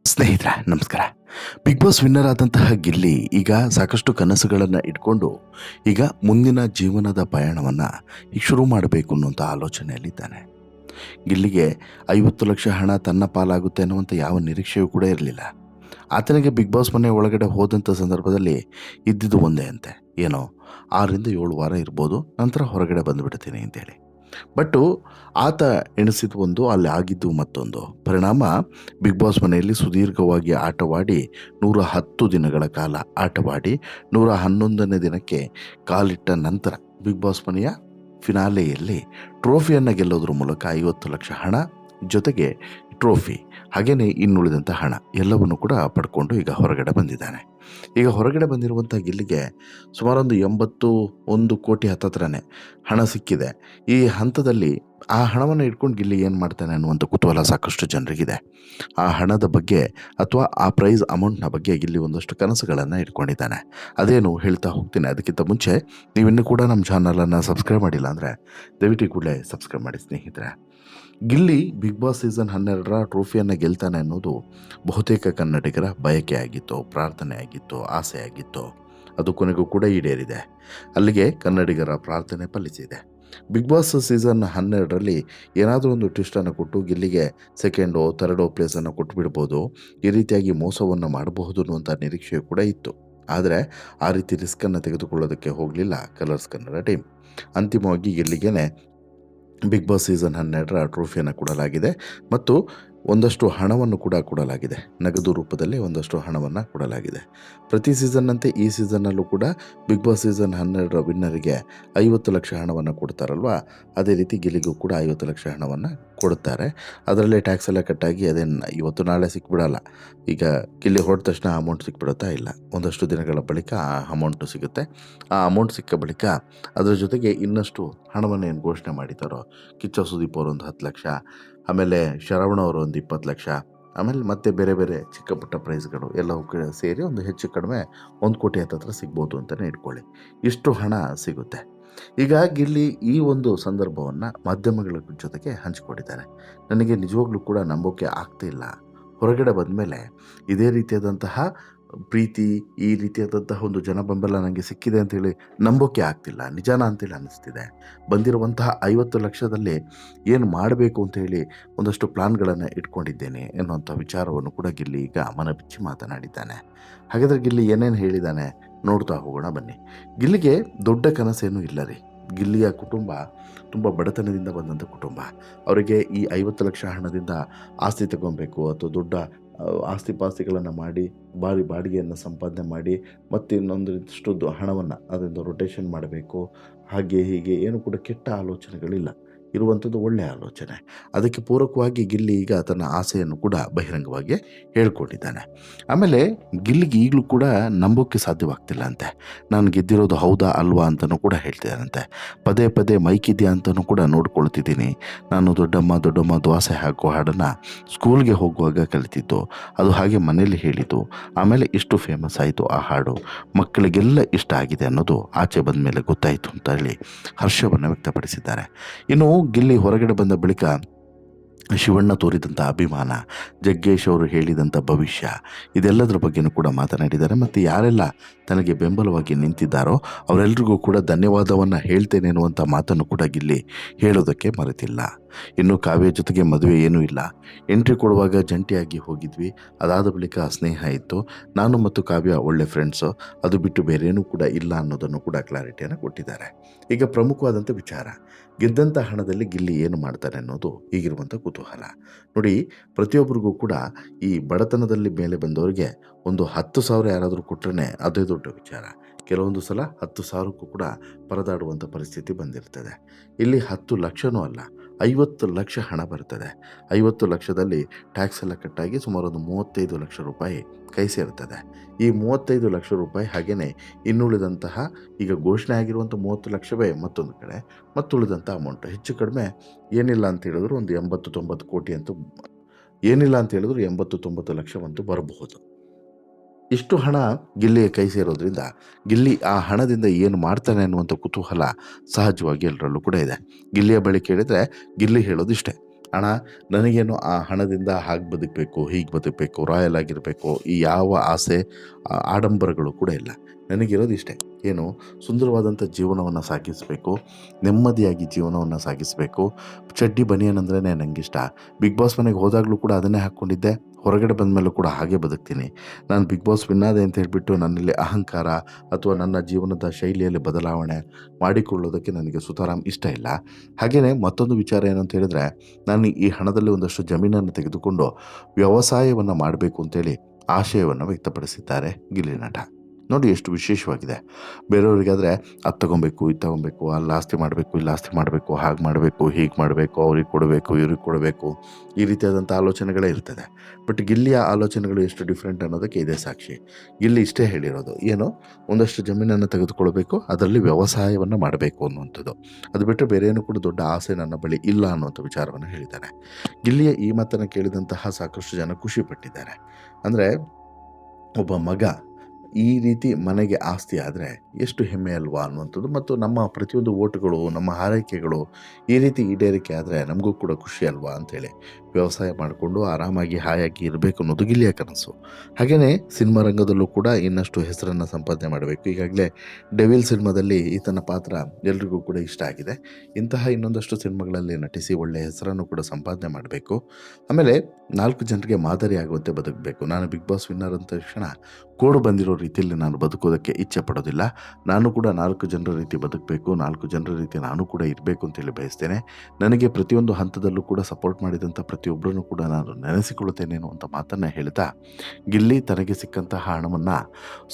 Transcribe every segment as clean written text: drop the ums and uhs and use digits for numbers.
ಸ್ನೇಹಿತರೆ ನಮಸ್ಕಾರ. Big boss winner ಆದಂತಹ ಗಿಲ್ಲಿ ಈಗ ಸಾಕಷ್ಟು ಕನಸುಗಳನ್ನು ಇಟ್ಕೊಂಡು ಈಗ ಮುಂದಿನ ಜೀವನದ ಪಯಣವನ್ನು ಈಗ ಶುರು ಮಾಡಬೇಕು ಅನ್ನುವಂಥ ಆಲೋಚನೆಯಲ್ಲಿದ್ದಾನೆ. ಗಿಲ್ಲಿಗೆ 50 ಲಕ್ಷ ಹಣ ತನ್ನ ಪಾಲಾಗುತ್ತೆ ಅನ್ನುವಂಥ ಯಾವ ನಿರೀಕ್ಷೆಯೂ ಕೂಡ ಇರಲಿಲ್ಲ. ಆತನಿಗೆ ಬಿಗ್ ಬಾಸ್ ಮನೆ ಒಳಗಡೆ ಹೋದಂಥ ಸಂದರ್ಭದಲ್ಲಿ ಇದ್ದಿದ್ದು ಒಂದೇ ಅಂತೆ, ಏನೋ 6 ರಿಂದ 7 ವಾರ ಇರ್ಬೋದು, ನಂತರ ಹೊರಗಡೆ ಬಂದುಬಿಡ್ತೀನಿ ಅಂತೇಳಿ. ಬಟ್ಟು ಆತ ಎಣಿಸಿದ ಒಂದು, ಅಲ್ಲಿ ಆಗಿದ್ದು ಮತ್ತೊಂದು. ಪರಿಣಾಮ ಬಿಗ್ ಬಾಸ್ ಮನೆಯಲ್ಲಿ ಸುದೀರ್ಘವಾಗಿ ಆಟವಾಡಿ 110 ದಿನಗಳ ಕಾಲ ಆಟವಾಡಿ 111ನೇ ದಿನಕ್ಕೆ ಕಾಲಿಟ್ಟ ನಂತರ ಬಿಗ್ ಬಾಸ್ ಮನೆಯ ಫಿನಾಲೆಯಲ್ಲಿ ಟ್ರೋಫಿಯನ್ನು ಗೆಲ್ಲೋದ್ರ ಮೂಲಕ 50 ಲಕ್ಷ ಹಣ ಜೊತೆಗೆ ಟ್ರೋಫಿ ಹಾಗೆಯೇ ಇನ್ನುಳಿದಂಥ ಹಣ ಎಲ್ಲವನ್ನು ಕೂಡ ಪಡ್ಕೊಂಡು ಈಗ ಹೊರಗಡೆ ಬಂದಿದ್ದಾನೆ. ಈಗ ಹೊರಗಡೆ ಬಂದಿರುವಂಥ ಗಿಲ್ಲಿಗೆ ಸುಮಾರೊಂದು 81 ಕೋಟಿ ಹತ್ತತ್ರನೇ ಹಣ ಸಿಕ್ಕಿದೆ. ಈ ಹಂತದಲ್ಲಿ ಆ ಹಣವನ್ನು ಇಟ್ಕೊಂಡು ಗಿಲ್ಲಿ ಏನು ಮಾಡ್ತಾನೆ ಅನ್ನುವಂಥ ಕುತೂಹಲ ಸಾಕಷ್ಟು ಜನರಿಗಿದೆ. ಆ ಹಣದ ಬಗ್ಗೆ ಅಥವಾ ಆ ಪ್ರೈಸ್ ಅಮೌಂಟ್ನ ಬಗ್ಗೆ ಗಿಲ್ಲಿ ಒಂದಷ್ಟು ಕನಸುಗಳನ್ನು ಇಟ್ಕೊಂಡಿದ್ದಾನೆ. ಅದೇನು ಹೇಳ್ತಾ ಹೋಗ್ತೀನಿ. ಅದಕ್ಕಿಂತ ಮುಂಚೆ ನೀವಿನ್ನೂ ಕೂಡ ನಮ್ಮ ಚಾನಲನ್ನು ಸಬ್ಸ್ಕ್ರೈಬ್ ಮಾಡಿಲ್ಲ ಅಂದರೆ ದಯವಿಟ್ಟು ಕೂಡಲೇ ಸಬ್ಸ್ಕ್ರೈಬ್ ಮಾಡಿ ಸ್ನೇಹಿತರೆ. ಗಿಲ್ಲಿ ಬಿಗ್ ಬಾಸ್ ಸೀಸನ್ 12ರ ಟ್ರೋಫಿಯನ್ನು ಗೆಲ್ತಾನೆ ಅನ್ನೋದು ಬಹುತೇಕ ಕನ್ನಡಿಗರ ಬಯಕೆ ಆಗಿತ್ತು, ಪ್ರಾರ್ಥನೆ ಆಗಿತ್ತು, ಆಸೆ ಆಗಿತ್ತು. ಅದು ಕೊನೆಗೂ ಕೂಡ ಈಡೇರಿದೆ. ಅಲ್ಲಿಗೆ ಕನ್ನಡಿಗರ ಪ್ರಾರ್ಥನೆ ಫಲಿಸಿದೆ. ಬಿಗ್ ಬಾಸ್ ಸೀಸನ್ 12ರಲ್ಲಿ ಏನಾದರೂ ಒಂದು ಟ್ವಿಸ್ಟನ್ನು ಕೊಟ್ಟು ಗಿಲ್ಲಿಗೆ ಸೆಕೆಂಡೋ ಥರ್ಡೋ ಪ್ಲೇಸನ್ನು ಕೊಟ್ಟು ಬಿಡ್ಬೋದು, ಈ ರೀತಿಯಾಗಿ ಮೋಸವನ್ನು ಮಾಡಬಹುದು ಅನ್ನುವಂಥ ನಿರೀಕ್ಷೆಯೂ ಕೂಡ ಇತ್ತು. ಆದರೆ ಆ ರೀತಿ ರಿಸ್ಕನ್ನು ತೆಗೆದುಕೊಳ್ಳೋದಕ್ಕೆ ಹೋಗಲಿಲ್ಲ ಕಲರ್ಸ್ ಕನ್ನಡ ಟೀಮ್. ಅಂತಿಮವಾಗಿ ಗಿಲ್ಲಿಗೆ ಬಿಗ್ ಬಾಸ್ ಸೀಸನ್ 12ರ ಟ್ರೋಫಿಯನ್ನು ಕೊಡಲಾಗಿದೆ ಮತ್ತು ಒಂದಷ್ಟು ಹಣವನ್ನು ಕೂಡ ಕೊಡಲಾಗಿದೆ. ನಗದು ರೂಪದಲ್ಲಿ ಒಂದಷ್ಟು ಹಣವನ್ನು ಕೊಡಲಾಗಿದೆ. ಪ್ರತಿ ಸೀಸನ್ನಂತೆ ಈ ಸೀಸನ್ನಲ್ಲೂ ಕೂಡ ಬಿಗ್ ಬಾಸ್ ಸೀಸನ್ 12ರ ವಿನ್ನರಿಗೆ 50 ಲಕ್ಷ ಹಣವನ್ನು ಕೊಡ್ತಾರಲ್ವ, ಅದೇ ರೀತಿ ಗಿಲ್ಲಿಗೂ ಕೂಡ 50 ಲಕ್ಷ ಹಣವನ್ನು ಕೊಡುತ್ತಾರೆ. ಅದರಲ್ಲೇ ಟ್ಯಾಕ್ಸ್ ಎಲ್ಲ ಕಟ್ಟಾಗಿ ಅದೇನು ಇವತ್ತು ನಾಳೆ ಸಿಕ್ಬಿಡಲ್ಲ. ಈಗ ಗಿಲ್ಲಿ ಹೊಡೆದ ತಕ್ಷಣ ಅಮೌಂಟ್ ಸಿಕ್ಬಿಡುತ್ತಾ? ಇಲ್ಲ, ಒಂದಷ್ಟು ದಿನಗಳ ಬಳಿಕ ಆ ಅಮೌಂಟು ಸಿಗುತ್ತೆ. ಆ ಅಮೌಂಟ್ ಸಿಕ್ಕ ಬಳಿಕ ಅದರ ಜೊತೆಗೆ ಇನ್ನಷ್ಟು ಹಣವನ್ನು ಏನು ಘೋಷಣೆ ಮಾಡಿದ್ದಾರೋ, ಕಿಚ್ಚ ಸುದೀಪ್ ಅವರು ಒಂದು 10 ಲಕ್ಷ, ಆಮೇಲೆ ಶರವಣ ಅವರು ಒಂದು 20 ಲಕ್ಷ, ಆಮೇಲೆ ಮತ್ತೆ ಬೇರೆ ಬೇರೆ ಚಿಕ್ಕ ಪುಟ್ಟ ಪ್ರೈಸ್ಗಳು ಎಲ್ಲವೂ ಸೇರಿ ಒಂದು ಹೆಚ್ಚು ಕಡಿಮೆ 1 ಕೋಟಿ ಹತ್ತತ್ರ ಸಿಗ್ಬೋದು ಅಂತಲೇ ಇಟ್ಕೊಳ್ಳಿ. ಇಷ್ಟು ಹಣ ಸಿಗುತ್ತೆ. ಈಗ ಗಿಲ್ಲಿ ಈ ಒಂದು ಸಂದರ್ಭವನ್ನು ಮಾಧ್ಯಮಗಳ ಜೊತೆಗೆ ಹಂಚಿಕೊಂಡಿದ್ದಾನೆ. ನನಗೆ ನಿಜವಾಗ್ಲೂ ಕೂಡ ನಂಬೋಕೆ ಆಗ್ತಿಲ್ಲ. ಹೊರಗಡೆ ಬಂದ ಮೇಲೆ ಇದೇ ರೀತಿಯಾದಂತಹ ಪ್ರೀತಿ, ಈ ರೀತಿಯಾದಂತಹ ಒಂದು ಜನಬೆಂಬಲ ನನಗೆ ಸಿಕ್ಕಿದೆ ಅಂಥೇಳಿ ನಂಬೋಕೆ ಆಗ್ತಿಲ್ಲ. ನಿಜಾನ ಅಂತೇಳಿ ಅನ್ನಿಸ್ತಿದೆ. ಬಂದಿರುವಂತಹ 50 ಲಕ್ಷದಲ್ಲಿ ಏನು ಮಾಡಬೇಕು ಅಂತೇಳಿ ಒಂದಷ್ಟು ಪ್ಲಾನ್ಗಳನ್ನು ಇಟ್ಕೊಂಡಿದ್ದೇನೆ ಎನ್ನುವಂಥ ವಿಚಾರವನ್ನು ಕೂಡ ಗಿಲ್ಲಿ ಈಗ ಮನಬಿಚ್ಚಿ ಮಾತನಾಡಿದ್ದಾನೆ. ಹಾಗಾದರೆ ಗಿಲ್ಲಿ ಏನೇನು ಹೇಳಿದ್ದಾನೆ ನೋಡ್ತಾ ಹೋಗೋಣ ಬನ್ನಿ. ಗಿಲ್ಲಿಗೆ ದೊಡ್ಡ ಕನಸೇನೂ ಇಲ್ಲ ರೀ. ಗಿಲ್ಲಿಯ ಕುಟುಂಬ ತುಂಬ ಬಡತನದಿಂದ ಬಂದಂಥ ಕುಟುಂಬ. ಅವರಿಗೆ ಈ 50 ಲಕ್ಷ ಹಣದಿಂದ ಆಸ್ತಿ ತಗೊಬೇಕು ಅಥವಾ ದೊಡ್ಡ ಆಸ್ತಿ ಪಾಸ್ತಿಗಳನ್ನು ಮಾಡಿ ಬಾಡಿಗೆಯನ್ನು ಸಂಪಾದನೆ ಮಾಡಿ ಮತ್ತು ಇನ್ನೊಂದಿಷ್ಟು ಹಣವನ್ನು ಅದರಿಂದ ರೊಟೇಷನ್ ಮಾಡಬೇಕು, ಹಾಗೆ ಹೀಗೆ ಏನು ಕೂಡ ಕೆಟ್ಟ ಆಲೋಚನೆಗಳಿಲ್ಲ. ಇರುವಂಥದ್ದು ಒಳ್ಳೆಯ ಆಲೋಚನೆ. ಅದಕ್ಕೆ ಪೂರಕವಾಗಿ ಗಿಲ್ಲಿ ಈಗ ತನ್ನ ಆಸೆಯನ್ನು ಕೂಡ ಬಹಿರಂಗವಾಗಿ ಹೇಳ್ಕೊಂಡಿದ್ದಾನೆ. ಆಮೇಲೆ ಗಿಲ್ಲಿಗೆ ಈಗಲೂ ಕೂಡ ನಂಬೋಕ್ಕೆ ಸಾಧ್ಯವಾಗ್ತಿಲ್ಲ ಅಂತೆ. ನಾನು ಗೆದ್ದಿರೋದು ಹೌದಾ ಅಲ್ವಾ ಅಂತಲೂ ಕೂಡ ಹೇಳ್ತಿದ್ದಾನಂತೆ. ಪದೇ ಪದೇ ಮೈಕಿದೆಯಾ ಅಂತಲೂ ಕೂಡ ನೋಡ್ಕೊಳ್ತಿದ್ದೀನಿ. ನಾನು ದೊಡ್ಡಮ್ಮ ದ್ವಾಸೆ ಹಾಕೋ ಹಾಡನ್ನು ಸ್ಕೂಲ್ಗೆ ಹೋಗುವಾಗ ಕಲಿತಿದ್ದು, ಅದು ಹಾಗೆ ಮನೇಲಿ ಹೇಳಿದ್ದು, ಆಮೇಲೆ ಇಷ್ಟು ಫೇಮಸ್ ಆಯಿತು ಆ ಹಾಡು, ಮಕ್ಕಳಿಗೆಲ್ಲ ಇಷ್ಟ ಆಗಿದೆ ಅನ್ನೋದು ಆಚೆ ಬಂದ ಮೇಲೆ ಗೊತ್ತಾಯಿತು ಅಂತ ಹೇಳಿ ಹರ್ಷವನ್ನು ವ್ಯಕ್ತಪಡಿಸಿದ್ದಾರೆ. ಇನ್ನು ಗಿಲ್ಲಿ ಹೊರಗಡೆ ಬಂದ ಬಳಿಕ ಶಿವಣ್ಣ ತೋರಿದಂಥ ಅಭಿಮಾನ, ಜಗ್ಗೇಶ್ ಅವರು ಹೇಳಿದಂಥ ಭವಿಷ್ಯ, ಇದೆಲ್ಲದರ ಬಗ್ಗೆಯೂ ಕೂಡ ಮಾತನಾಡಿದ್ದಾರೆ. ಮತ್ತು ಯಾರೆಲ್ಲ ತನಗೆ ಬೆಂಬಲವಾಗಿ ನಿಂತಿದ್ದಾರೋ ಅವರೆಲ್ಲರಿಗೂ ಕೂಡ ಧನ್ಯವಾದವನ್ನು ಹೇಳ್ತೇನೆ ಎನ್ನುವಂಥ ಮಾತನ್ನು ಕೂಡ ಗಿಲ್ಲಿ ಹೇಳೋದಕ್ಕೆ ಮರೆತಿಲ್ಲ. ಇನ್ನು ಕಾವ್ಯ ಜೊತೆಗೆ ಮದುವೆ ಏನೂ ಇಲ್ಲ. ಎಂಟ್ರಿ ಕೊಡುವಾಗ ಜಂಟಿಯಾಗಿ ಹೋಗಿದ್ವಿ, ಅದಾದ ಬಳಿಕ ಸ್ನೇಹ ಇತ್ತು, ನಾನು ಮತ್ತು ಕಾವ್ಯ ಒಳ್ಳೆ ಫ್ರೆಂಡ್ಸು, ಅದು ಬಿಟ್ಟು ಬೇರೇನೂ ಕೂಡ ಇಲ್ಲ ಅನ್ನೋದನ್ನು ಕೂಡ ಕ್ಲಾರಿಟಿಯನ್ನು ಕೊಟ್ಟಿದ್ದಾರೆ. ಈಗ ಪ್ರಮುಖವಾದಂಥ ವಿಚಾರ, ಗೆದ್ದಂಥ ಹಣದಲ್ಲಿ ಗಿಲ್ಲಿ ಏನು ಮಾಡ್ತಾನೆ ಅನ್ನೋದು ಈಗಿರುವಂಥ ಕುತೂಹಲ. ನೋಡಿ, ಪ್ರತಿಯೊಬ್ಬರಿಗೂ ಕೂಡ ಈ ಬಡತನದಲ್ಲಿ ಮೇಲೆ ಬಂದವರಿಗೆ ಒಂದು 10,000 ಯಾರಾದರೂ ಕೊಟ್ಟರೆ ಅದೇ ದೊಡ್ಡ ವಿಚಾರ. ಕೆಲವೊಂದು ಸಲ 10,000ಕ್ಕೂ ಕೂಡ ಪರದಾಡುವಂಥ ಪರಿಸ್ಥಿತಿ ಬಂದಿರ್ತದೆ. ಇಲ್ಲಿ 10 ಲಕ್ಷನೂ ಅಲ್ಲ, 50 ಲಕ್ಷ ಹಣ ಬರ್ತದೆ. 50 ಲಕ್ಷದಲ್ಲಿ ಟ್ಯಾಕ್ಸ್ ಎಲ್ಲ ಕಟ್ಟಾಗಿ ಸುಮಾರು ಒಂದು 35 ಲಕ್ಷ ರೂಪಾಯಿ ಕೈ ಸೇರ್ತದೆ. ಈ 35 ಲಕ್ಷ ರೂಪಾಯಿ ಹಾಗೆಯೇ ಇನ್ನುಳಿದಂತಹ ಈಗ ಘೋಷಣೆ ಆಗಿರುವಂಥ 30 ಲಕ್ಷವೇ ಮತ್ತೊಂದು ಕಡೆ, ಮತ್ತುಳಿದಂಥ ಅಮೌಂಟ್ ಹೆಚ್ಚು ಕಡಿಮೆ ಏನಿಲ್ಲ ಅಂತ ಹೇಳಿದ್ರು ಒಂದು 80-90 ಕೋಟಿ ಅಂತೂ, ಏನಿಲ್ಲ ಅಂತ ಹೇಳಿದ್ರು 80-90 ಲಕ್ಷವಂತೂ ಬರಬಹುದು. ಇಷ್ಟು ಹಣ ಗಿಲ್ಲಿಯ ಕೈ ಸೇರೋದ್ರಿಂದ ಗಿಲ್ಲಿ ಆ ಹಣದಿಂದ ಏನು ಮಾಡ್ತಾನೆ ಅನ್ನುವಂಥ ಕುತೂಹಲ ಸಹಜವಾಗಿ ಎಲ್ಲರಲ್ಲೂ ಕೂಡ ಇದೆ. ಗಿಲ್ಲಿಯ ಬಳಿ ಕೇಳಿದರೆ ಗಿಲ್ಲಿ ಹೇಳೋದಿಷ್ಟೇ, ಹಣ ನನಗೇನು ಆ ಹಣದಿಂದ ಹಾಗೆ ಬದುಕಬೇಕು, ಹೀಗೆ ಬದುಕಬೇಕು, ರಾಯಲ್ ಆಗಿರಬೇಕು, ಈ ಯಾವ ಆಸೆ ಆಡಂಬರಗಳು ಕೂಡ ಇಲ್ಲ. ನನಗಿರೋದು ಇಷ್ಟೇ, ಏನು ಸುಂದರವಾದಂಥ ಜೀವನವನ್ನು ಸಾಗಿಸಬೇಕು, ನೆಮ್ಮದಿಯಾಗಿ ಜೀವನವನ್ನು ಸಾಗಿಸಬೇಕು. ಚಡ್ಡಿ ಬನಿಯನ್ ಅಂದ್ರೇ ನನಗಿಷ್ಟ. ಬಿಗ್ ಬಾಸ್ ಮನೆಗೆ ಹೋದಾಗಲೂ ಕೂಡ ಅದನ್ನೇ ಹಾಕ್ಕೊಂಡಿದ್ದೆ, ಹೊರಗಡೆ ಬಂದ ಮೇಲೂ ಕೂಡ ಹಾಗೆ ಬದುಕ್ತೀನಿ. ನಾನು ಬಿಗ್ ಬಾಸ್ ವಿನ್ ಆದೆ ಅಂತ ಹೇಳಿಬಿಟ್ಟು ನನ್ನಲ್ಲಿ ಅಹಂಕಾರ ಅಥವಾ ನನ್ನ ಜೀವನದ ಶೈಲಿಯಲ್ಲಿ ಬದಲಾವಣೆ ಮಾಡಿಕೊಳ್ಳೋದಕ್ಕೆ ನನಗೆ ಸುತರಾಮ್ ಇಷ್ಟ ಇಲ್ಲ. ಹಾಗೆಯೇ ಮತ್ತೊಂದು ವಿಚಾರ ಏನು ಅಂತ ಹೇಳಿದ್ರೆ, ನಾನು ಈ ಹಣದಲ್ಲಿ ಒಂದಷ್ಟು ಜಮೀನನ್ನು ತೆಗೆದುಕೊಂಡು ವ್ಯವಸಾಯವನ್ನು ಮಾಡಬೇಕು ಅಂತೇಳಿ ಆಶಯವನ್ನು ವ್ಯಕ್ತಪಡಿಸಿದ್ದಾರೆ ಗಿಲ್ಲಿ ನಟ. ನೋಡಿ ಎಷ್ಟು ವಿಶೇಷವಾಗಿದೆ. ಬೇರೆಯವರಿಗಾದರೆ ಅದು ತಗೊಬೇಕು, ಇದು ತಗೊಬೇಕು, ಅಲ್ಲಿ ಆಸ್ತಿ ಮಾಡಬೇಕು, ಇಲ್ಲಿ ಆಸ್ತಿ ಮಾಡಬೇಕು, ಹಾಗೆ ಮಾಡಬೇಕು, ಹೀಗೆ ಮಾಡಬೇಕು, ಅವ್ರಿಗೆ ಕೊಡಬೇಕು, ಇವ್ರಿಗೆ ಕೊಡಬೇಕು, ಈ ರೀತಿಯಾದಂಥ ಆಲೋಚನೆಗಳೇ ಇರ್ತದೆ. ಬಟ್ ಗಿಲ್ಲಿಯ ಆಲೋಚನೆಗಳು ಎಷ್ಟು ಡಿಫ್ರೆಂಟ್ ಅನ್ನೋದಕ್ಕೆ ಇದೇ ಸಾಕ್ಷಿ. ಗಿಲ್ಲಿ ಇಷ್ಟೇ ಹೇಳಿರೋದು, ಏನು ಒಂದಷ್ಟು ಜಮೀನನ್ನು ತೆಗೆದುಕೊಳ್ಬೇಕು, ಅದರಲ್ಲಿ ವ್ಯವಸಾಯವನ್ನು ಮಾಡಬೇಕು ಅನ್ನುವಂಥದ್ದು. ಅದು ಬಿಟ್ಟರೆ ಬೇರೆ ಏನು ಕೂಡ ದೊಡ್ಡ ಆಸೆ ನನ್ನ ಬಳಿ ಇಲ್ಲ ಅನ್ನುವಂಥ ವಿಚಾರವನ್ನು ಹೇಳಿದ್ದಾರೆ. ಗಿಲ್ಲಿಯ ಈ ಮಾತನ್ನು ಕೇಳಿದಂತಹ ಸಾಕಷ್ಟು ಜನ ಖುಷಿ ಪಟ್ಟಿದ್ದಾರೆ. ಅಂದರೆ ಒಬ್ಬ ಮಗ ಈ ರೀತಿ ಮನೆಗೆ ಆಸ್ತಿ ಆದರೆ ಎಷ್ಟು ಹೆಮ್ಮೆ ಅಲ್ವಾ ಅನ್ನುವಂಥದ್ದು, ಮತ್ತು ನಮ್ಮ ಪ್ರತಿಯೊಂದು ಓಟುಗಳು, ನಮ್ಮ ಹಾರೈಕೆಗಳು ಈ ರೀತಿ ಈಡೇರಿಕೆ ಆದರೆ ನಮಗೂ ಕೂಡ ಖುಷಿ ಅಲ್ವಾ ಅಂಥೇಳಿ ವ್ಯವಸಾಯ ಮಾಡಿಕೊಂಡು ಆರಾಮಾಗಿ ಹಾಯಾಗಿ ಇರಬೇಕು ಅನ್ನೋದು ಗಿಲ್ಲಿಯ ಕನಸು. ಹಾಗೆಯೇ ಸಿನಿಮಾ ರಂಗದಲ್ಲೂ ಕೂಡ ಇನ್ನಷ್ಟು ಹೆಸರನ್ನು ಸಂಪಾದನೆ ಮಾಡಬೇಕು. ಈಗಾಗಲೇ ಡೆವಿಲ್ ಸಿನಿಮಾದಲ್ಲಿ ಈತನ ಪಾತ್ರ ಎಲ್ರಿಗೂ ಕೂಡ ಇಷ್ಟ ಆಗಿದೆ. ಇಂತಹ ಇನ್ನೊಂದಷ್ಟು ಸಿನಿಮಾಗಳಲ್ಲಿ ನಟಿಸಿ ಒಳ್ಳೆಯ ಹೆಸರನ್ನು ಕೂಡ ಸಂಪಾದನೆ ಮಾಡಬೇಕು. ಆಮೇಲೆ 4 ಜನರಿಗೆ ಮಾದರಿ ಆಗುವಂತೆ ಬದುಕಬೇಕು. ನಾನು ಬಿಗ್ ಬಾಸ್ ವಿನ್ನರ್ ಅಂದ ತಕ್ಷಣ ಕೋಡು ಬಂದಿರೋ ರೀತಿಯಲ್ಲಿ ನಾನು ಬದುಕೋದಕ್ಕೆ ಇಚ್ಛೆ ಪಡೋದಿಲ್ಲ. ನಾನು ಕೂಡ 4 ಜನರ ರೀತಿ ಬದುಕಬೇಕು, 4 ಜನರ ರೀತಿ ನಾನು ಕೂಡ ಇರಬೇಕು ಅಂತೇಳಿ ಬಯಸ್ತೇನೆ. ನನಗೆ ಪ್ರತಿಯೊಂದು ಹಂತದಲ್ಲೂ ಕೂಡ ಸಪೋರ್ಟ್ ಮಾಡಿದಂಥ ಪ್ರತಿಯೊಬ್ಬರನ್ನು ಕೂಡ ನಾನು ನೆನೆಸಿಕೊಳ್ಳುತ್ತೇನೆ ಅನ್ನುವಂಥ ಮಾತನ್ನು ಹೇಳ್ತಾ, ಗಿಲ್ಲಿ ತನಗೆ ಸಿಕ್ಕಂತಹ ಹಣವನ್ನು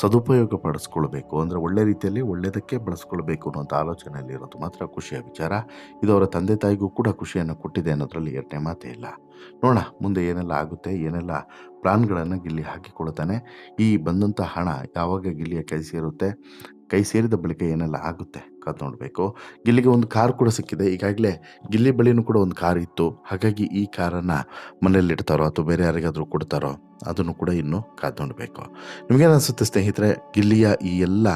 ಸದುಪಯೋಗ ಪಡಿಸ್ಕೊಳ್ಬೇಕು, ಅಂದರೆ ಒಳ್ಳೆ ರೀತಿಯಲ್ಲಿ ಒಳ್ಳೆಯದಕ್ಕೆ ಬಳಸ್ಕೊಳ್ಬೇಕು ಅನ್ನುವಂಥ ಆಲೋಚನೆಯಲ್ಲಿ ಇರೋದು ಮಾತ್ರ ಖುಷಿಯ ವಿಚಾರ. ಇದು ಅವರ ತಂದೆ ತಾಯಿಗೂ ಕೂಡ ಖುಷಿಯನ್ನು ಕೊಟ್ಟಿದೆ ಅನ್ನೋದರಲ್ಲಿ ಎರಡನೇ ಮಾತೇ ಇಲ್ಲ. ನೋಡೋಣ ಮುಂದೆ ಏನೆಲ್ಲ ಆಗುತ್ತೆ, ಏನೆಲ್ಲ ಪ್ಲಾನ್ಗಳನ್ನು ಗಿಲ್ಲಿ ಹಾಕಿಕೊಳ್ತಾನೆ, ಈ ಬಂದಂಥ ಹಣ ಯಾವಾಗ ಗಿಲ್ಲಿಯ ಕೈ ಸೇರುತ್ತೆ, ಕೈ ಸೇರಿದ ಬಳಿಕ ಏನೆಲ್ಲ ಆಗುತ್ತೆ ಕಾದು ನೋಡಬೇಕು. ಗಿಲ್ಲಿಗೆ ಒಂದು ಕಾರ್ ಕೂಡ ಸಿಕ್ಕಿದೆ. ಈಗಾಗಲೇ ಗಿಲ್ಲಿ ಬಳಿನೂ ಕೂಡ ಒಂದು ಕಾರ್ ಇತ್ತು. ಹಾಗಾಗಿ ಈ ಕಾರನ್ನು ಮನೆಯಲ್ಲಿಡ್ತಾರೋ ಅಥವಾ ಬೇರೆ ಯಾರಿಗಾದರೂ ಕೊಡ್ತಾರೋ ಅದನ್ನು ಕೂಡ ಇನ್ನೂ ಕಾದು ನೋಡಬೇಕು. ನಿಮಗೇನು ಅನಿಸುತ್ತೆ ಸ್ನೇಹಿತರೆ, ಗಿಲ್ಲಿಯ ಈ ಎಲ್ಲ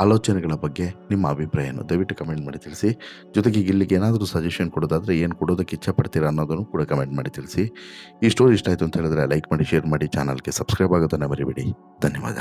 ಆಲೋಚನೆಗಳ ಬಗ್ಗೆ ನಿಮ್ಮ ಅಭಿಪ್ರಾಯ ಏನು? ದಯವಿಟ್ಟು ಕಮೆಂಟ್ ಮಾಡಿ ತಿಳಿಸಿ. ಜೊತೆಗೆ ಗಿಲ್ಲಿಗೆ ಏನಾದರೂ ಸಜೆಷನ್ ಕೊಡೋದಾದರೆ ಏನು ಕೊಡೋದಕ್ಕೆ ಇಚ್ಛೆಪಡ್ತೀರಾ ಅನ್ನೋದನ್ನು ಕೂಡ ಕಮೆಂಟ್ ಮಾಡಿ ತಿಳಿಸಿ. ಈ ಸ್ಟೋರಿ ಇಷ್ಟ ಆಯಿತು ಅಂತ ಹೇಳಿದ್ರೆ ಲೈಕ್ ಮಾಡಿ, ಶೇರ್ ಮಾಡಿ, ಚಾನಲ್ಗೆ ಸಬ್ಸ್ಕ್ರೈಬ್ ಆಗೋದನ್ನು ಮರಿಬೇಡಿ. ಧನ್ಯವಾದ.